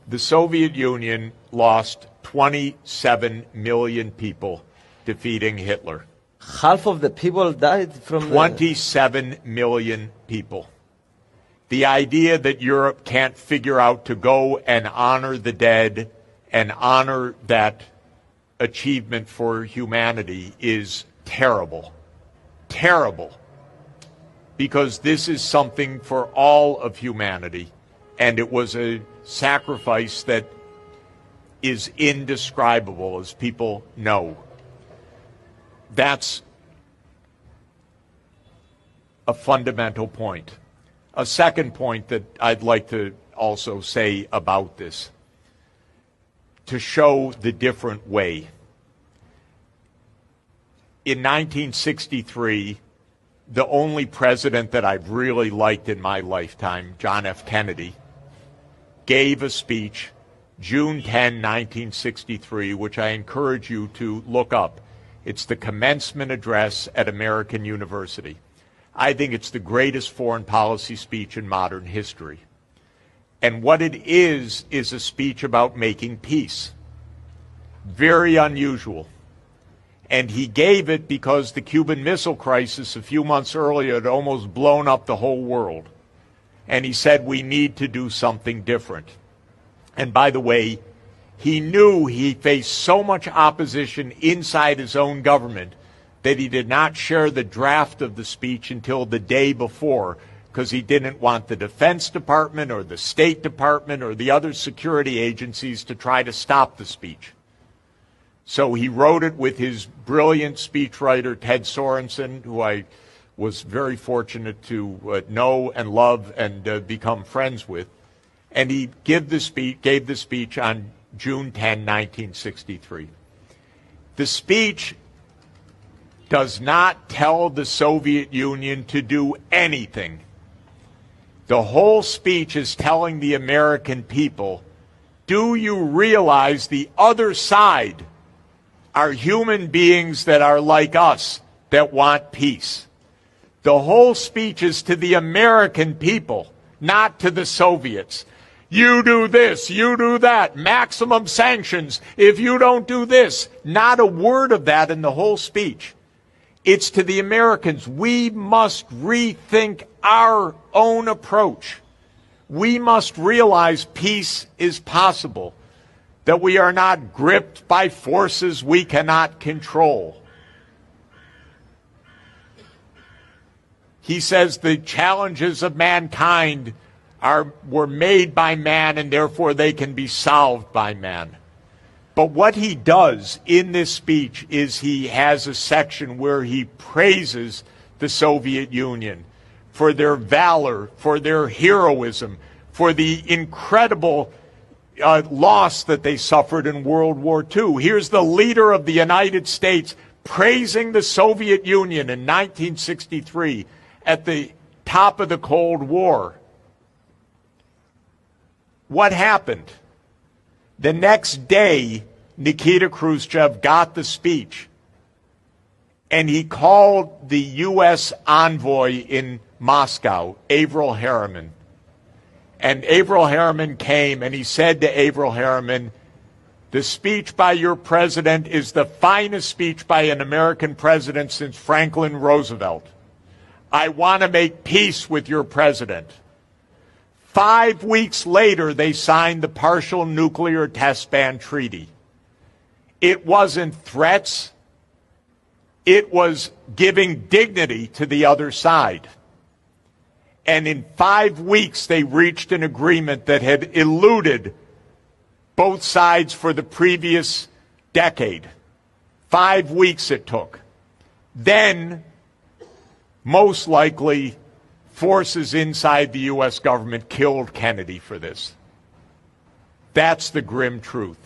The Soviet Union lost 27 million people defeating Hitler. Half of the people died from 27 million people. The idea that Europe can't figure out to go and honor the dead and honor that achievement for humanity is terrible. Terrible. Because this is something for all of humanity, and it was a sacrifice that is indescribable, as people know. That's a fundamental point. A second point that I'd like to also say about this, to show the different way. In 1963, the only president that I've really liked in my lifetime, John F. Kennedy, gave a speech June 10, 1963, which I encourage you to look up. It's the commencement address at American University. I think it's the greatest foreign policy speech in modern history. And what it is a speech about making peace. Very unusual. And he gave it because the Cuban Missile Crisis a few months earlier had almost blown up the whole world. And he said, we need to do something different. And by the way, he knew he faced so much opposition inside his own government that he did not share the draft of the speech until the day before, because he didn't want the Defense Department or the State Department or the other security agencies to try to stop the speech. So he wrote it with his brilliant speechwriter, Ted Sorensen, who I was very fortunate to know and love and become friends with. And he gave the speech on June 10, 1963. The speech does not tell the Soviet Union to do anything. The whole speech is telling the American people, do you realize the other side are human beings that are like us, that want peace? The whole speech is to the American people, not to the Soviets. You do this, you do that, maximum sanctions if you don't do this. Not a word of that in the whole speech. It's to the Americans. We must rethink our own approach. We must realize peace is possible, that we are not gripped by forces we cannot control. He says the challenges of mankind were made by man, and therefore they can be solved by man. But what he does in this speech is he has a section where he praises the Soviet Union for their valor, for their heroism, for the incredible loss that they suffered in World War II. Here's the leader of the United States praising the Soviet Union in 1963 at the top of the Cold War. What happened? The next day, Nikita Khrushchev got the speech, and he called the U.S. envoy in Moscow, Averell Harriman. And Averell Harriman came, and he said to Averell Harriman, the speech by your president is the finest speech by an American president since Franklin Roosevelt. I want to make peace with your president. 5 weeks later, they signed the Partial Nuclear Test Ban Treaty. It wasn't threats. It was giving dignity to the other side. And in 5 weeks, they reached an agreement that had eluded both sides for the previous decade. 5 weeks it took. Then, most likely, forces inside the U.S. government killed Kennedy for this. That's the grim truth.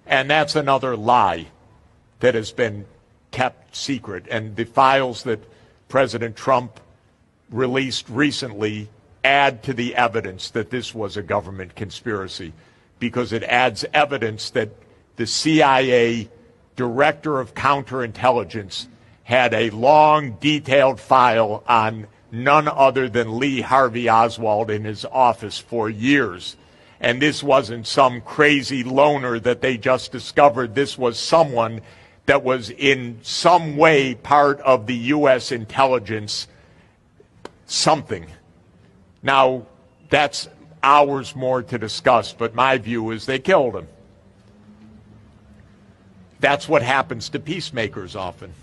And that's another lie that has been kept secret. And the files that President Trump released recently add to the evidence that this was a government conspiracy, because it adds evidence that the CIA director of counterintelligence had a long, detailed file on none other than Lee Harvey Oswald in his office for years. And this wasn't some crazy loner that they just discovered. This was someone that was in some way part of the U.S. intelligence something. Now, that's hours more to discuss, but my view is they killed him. That's what happens to peacemakers often.